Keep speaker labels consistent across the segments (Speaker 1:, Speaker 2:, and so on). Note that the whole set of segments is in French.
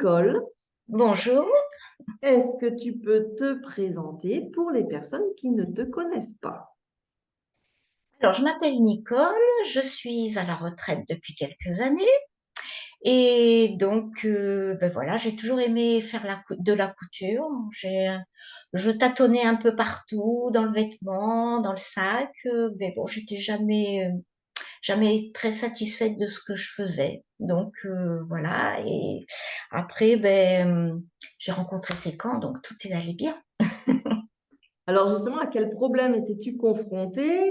Speaker 1: Nicole.
Speaker 2: Bonjour.
Speaker 1: Est-ce que tu peux te présenter pour les personnes qui ne te connaissent pas?
Speaker 2: Alors, je m'appelle Nicole, je suis à la retraite depuis quelques années et donc, ben voilà, j'ai toujours aimé faire de la couture. Je tâtonnais un peu partout, dans le vêtement, dans le sac, mais bon, j'étais jamais très satisfaite de ce que je faisais. Donc, voilà. Et après, j'ai rencontré Sécan, donc tout est allé bien.
Speaker 1: Alors justement, à quel problème étais-tu confrontée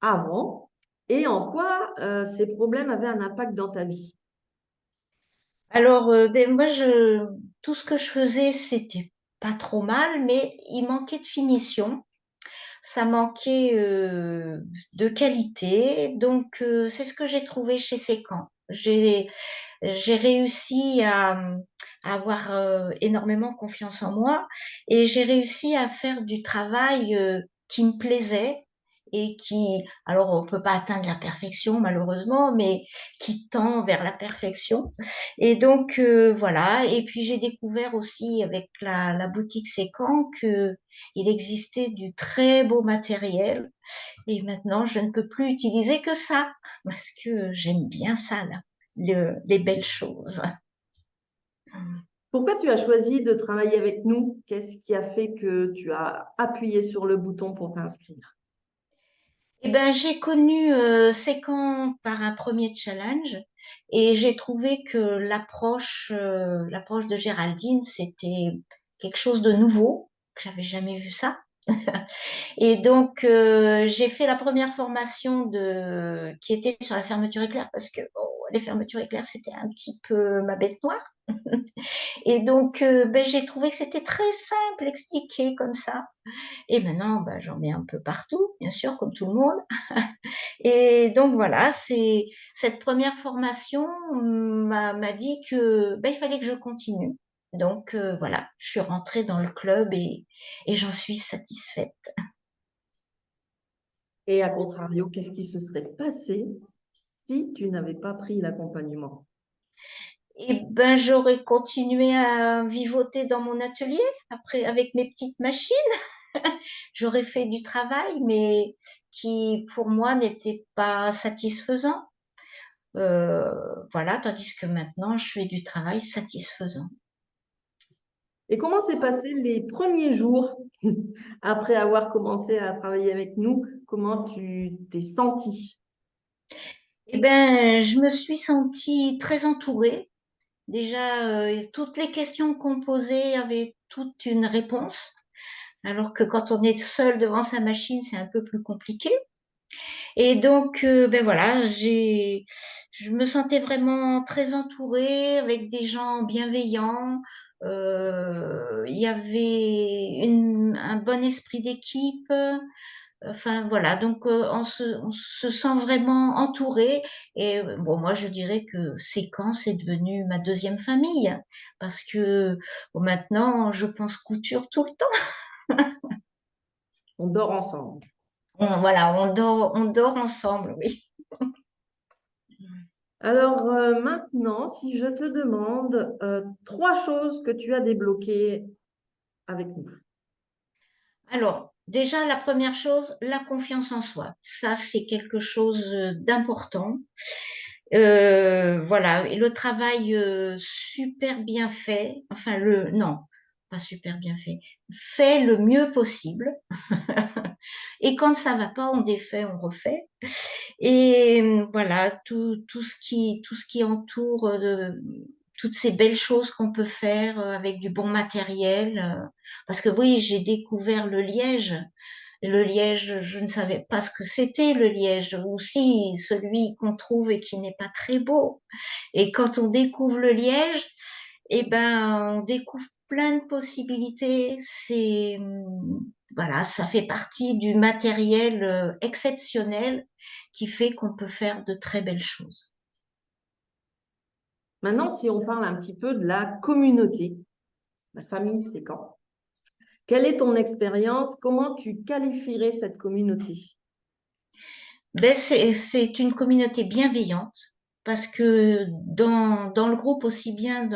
Speaker 1: avant et en quoi ces problèmes avaient un impact dans ta vie?
Speaker 2: Alors, moi, tout ce que je faisais, c'était pas trop mal, mais il manquait de finition, ça manquait de qualité. Donc, c'est ce que j'ai trouvé chez Sécan. J'ai réussi à avoir énormément confiance en moi et j'ai réussi à faire du travail qui me plaisait et qui, alors on peut pas atteindre la perfection malheureusement, mais qui tend vers la perfection. Et donc voilà. Et puis j'ai découvert aussi avec la boutique Sécan que il existait du très beau matériel. Et maintenant je ne peux plus utiliser que ça parce que j'aime bien ça là, les belles choses.
Speaker 1: Pourquoi tu as choisi de travailler avec nous? Qu'est-ce qui a fait que tu as appuyé sur le bouton pour t'inscrire?
Speaker 2: Eh ben, j'ai connu Sécan par un premier challenge et j'ai trouvé que l'approche de Géraldine, c'était quelque chose de nouveau, que j'avais jamais vu ça. Et donc, j'ai fait la première formation qui était sur la fermeture éclair parce que les fermetures éclair, c'était un petit peu ma bête noire. Et donc, j'ai trouvé que c'était très simple expliqué comme ça. Et maintenant, j'en mets un peu partout, bien sûr, comme tout le monde. Et donc voilà, c'est cette première formation m'a dit que il fallait que je continue. Donc voilà, je suis rentrée dans le club et j'en suis satisfaite.
Speaker 1: Et à contrario, qu'est-ce qui se serait passé si tu n'avais pas pris l'accompagnement?
Speaker 2: Et ben j'aurais continué à vivoter dans mon atelier après avec mes petites machines. J'aurais fait du travail, mais qui pour moi n'était pas satisfaisant. Voilà, tandis que maintenant je fais du travail satisfaisant.
Speaker 1: Et comment s'est passé les premiers jours après avoir commencé à travailler avec nous? Comment tu t'es sentie?
Speaker 2: Eh ben, je me suis sentie très entourée. Déjà, toutes les questions qu'on posait avaient toute une réponse, alors que quand on est seul devant sa machine, c'est un peu plus compliqué. Et donc, voilà, je me sentais vraiment très entourée avec des gens bienveillants. Il y avait un bon esprit d'équipe. Enfin voilà, donc on se sent vraiment entouré. Et bon, moi je dirais que Séquence c'est devenu ma deuxième famille parce que bon, maintenant je pense couture tout le temps.
Speaker 1: On dort ensemble.
Speaker 2: Voilà, on dort ensemble, oui.
Speaker 1: Alors maintenant, si je te demande trois choses que tu as débloquées avec nous.
Speaker 2: Alors déjà la première chose, la confiance en soi. Ça c'est quelque chose d'important. Voilà, et le travail super bien fait, enfin non, pas super bien fait, fait le mieux possible. Et quand ça va pas, on défait, on refait. Et voilà, tout ce qui entoure toutes ces belles choses qu'on peut faire avec du bon matériel. Parce que oui, j'ai découvert le liège. Le liège, je ne savais pas ce que c'était le liège, ou si celui qu'on trouve et qui n'est pas très beau. Et quand on découvre le liège, eh ben, on découvre plein de possibilités. Voilà, ça fait partie du matériel exceptionnel qui fait qu'on peut faire de très belles choses.
Speaker 1: Maintenant, si on parle un petit peu de la communauté, la famille, c'est quand? Quelle est ton expérience? Comment tu qualifierais cette communauté?
Speaker 2: C'est une communauté bienveillante parce que dans le groupe aussi bien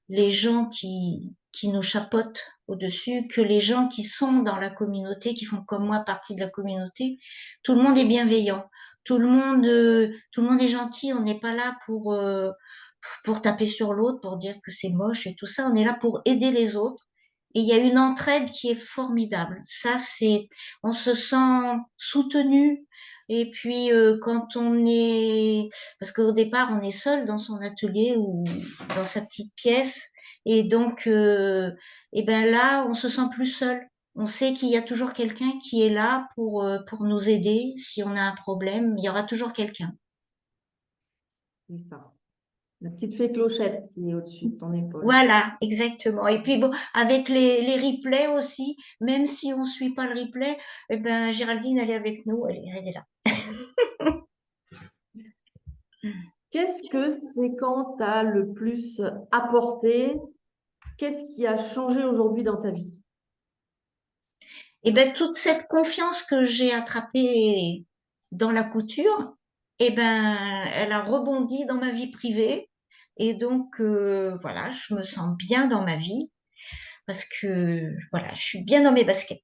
Speaker 2: les gens qui nous chapeautent au-dessus, que les gens qui sont dans la communauté, qui font comme moi partie de la communauté. Tout le monde est bienveillant. Tout le monde est gentil. On n'est pas là pour taper sur l'autre, pour dire que c'est moche et tout ça. On est là pour aider les autres. Et il y a une entraide qui est formidable. Ça, on se sent soutenu. Et puis, quand on est, parce qu'au départ, on est seul dans son atelier ou dans sa petite pièce. Et donc, et ben là, on se sent plus seul. On sait qu'il y a toujours quelqu'un qui est là pour nous aider. Si on a un problème, il y aura toujours quelqu'un.
Speaker 1: C'est ça. La petite fée Clochette qui est au-dessus de ton épaule.
Speaker 2: Voilà, exactement. Et puis bon, avec les replays aussi, même si on suit pas le replay, eh ben Géraldine, elle est avec nous, elle est là.
Speaker 1: Qu'est-ce que c'est quand tu as le plus apporté? Qu'est-ce qui a changé aujourd'hui dans ta vie?
Speaker 2: Et ben toute cette confiance que j'ai attrapée dans la couture, eh ben elle a rebondi dans ma vie privée. Et donc voilà, je me sens bien dans ma vie parce que voilà, je suis bien dans mes baskets.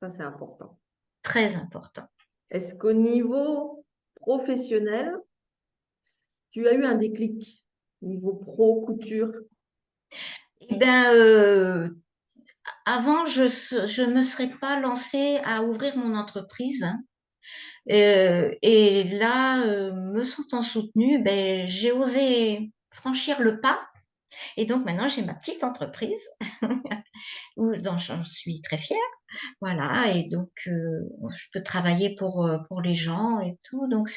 Speaker 1: Ça, c'est important.
Speaker 2: Très important.
Speaker 1: Est-ce qu'au niveau professionnel, tu as eu un déclic? Niveau pro, couture?
Speaker 2: Eh ben avant, je me serais pas lancée à ouvrir mon entreprise, hein. Et là, me sentant soutenue, ben, j'ai osé franchir le pas. Et donc maintenant, j'ai ma petite entreprise dont j'en suis très fière. Voilà, et donc je peux travailler pour les gens et tout. Donc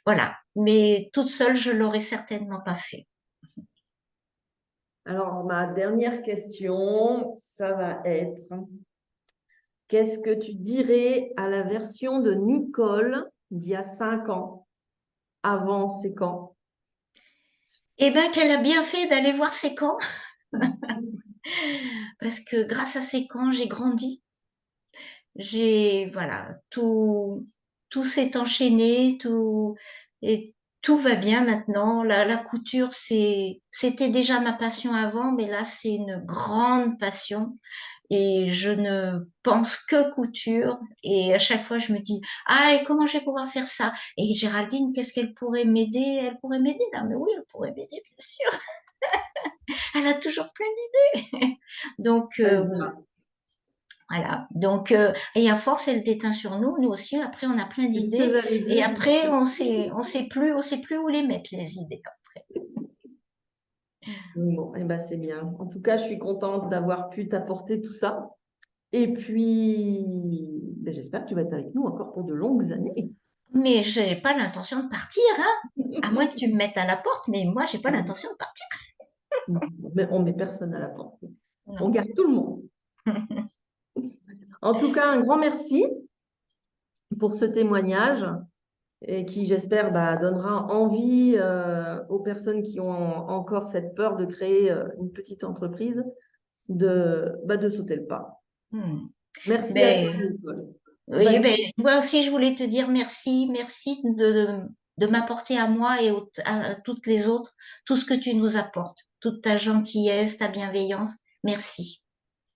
Speaker 2: voilà. Mais toute seule, je l'aurais certainement pas fait.
Speaker 1: Alors, ma dernière question, ça va être, qu'est-ce que tu dirais à la version de Nicole d'il y a 5 ans, avant ses camps?
Speaker 2: Eh bien, qu'elle a bien fait d'aller voir ses camps, parce que grâce à ses camps, j'ai grandi. Voilà, tout s'est enchaîné, et tout va bien maintenant. La couture, c'était déjà ma passion avant, mais là, c'est une grande passion. Et je ne pense que couture. Et à chaque fois, je me dis, ah, et comment je vais pouvoir faire ça? Et Géraldine, qu'est-ce qu'elle pourrait m'aider? Elle pourrait m'aider là, mais oui, elle pourrait m'aider, bien sûr. Elle a toujours plein d'idées. Donc,
Speaker 1: C'est
Speaker 2: oui,
Speaker 1: ça.
Speaker 2: voilà. Donc, et à force, elle déteint sur nous. Nous aussi, après, on a plein
Speaker 1: C'est ce que
Speaker 2: d'idées.
Speaker 1: j'allais
Speaker 2: Et
Speaker 1: dire.
Speaker 2: après, on sait plus où les mettre, les idées.
Speaker 1: Bon, eh ben, c'est bien. En tout cas, je suis contente d'avoir pu t'apporter tout ça. Et puis, ben, j'espère que tu vas être avec nous encore pour de longues années.
Speaker 2: Mais j'ai pas l'intention de partir, hein. À moins que tu me mettes à la porte, mais moi, j'ai pas l'intention de partir.
Speaker 1: Mais on met personne à la porte. On
Speaker 2: Non.
Speaker 1: garde tout le monde. En tout cas, un grand merci pour ce témoignage et qui, j'espère, bah, donnera envie aux personnes qui ont encore cette peur de créer une petite entreprise de sauter le pas.
Speaker 2: Hmm.
Speaker 1: Merci à toi,
Speaker 2: Ben,
Speaker 1: Nicole.
Speaker 2: oui,
Speaker 1: Vas-y.
Speaker 2: ben, moi aussi, je voulais te dire merci, merci de m'apporter à moi et à toutes les autres tout ce que tu nous apportes, toute ta gentillesse, ta bienveillance. Merci.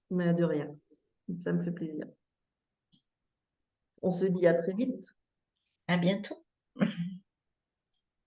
Speaker 1: Mais de rien. Ça me fait plaisir. On se dit à très vite.
Speaker 2: À bientôt.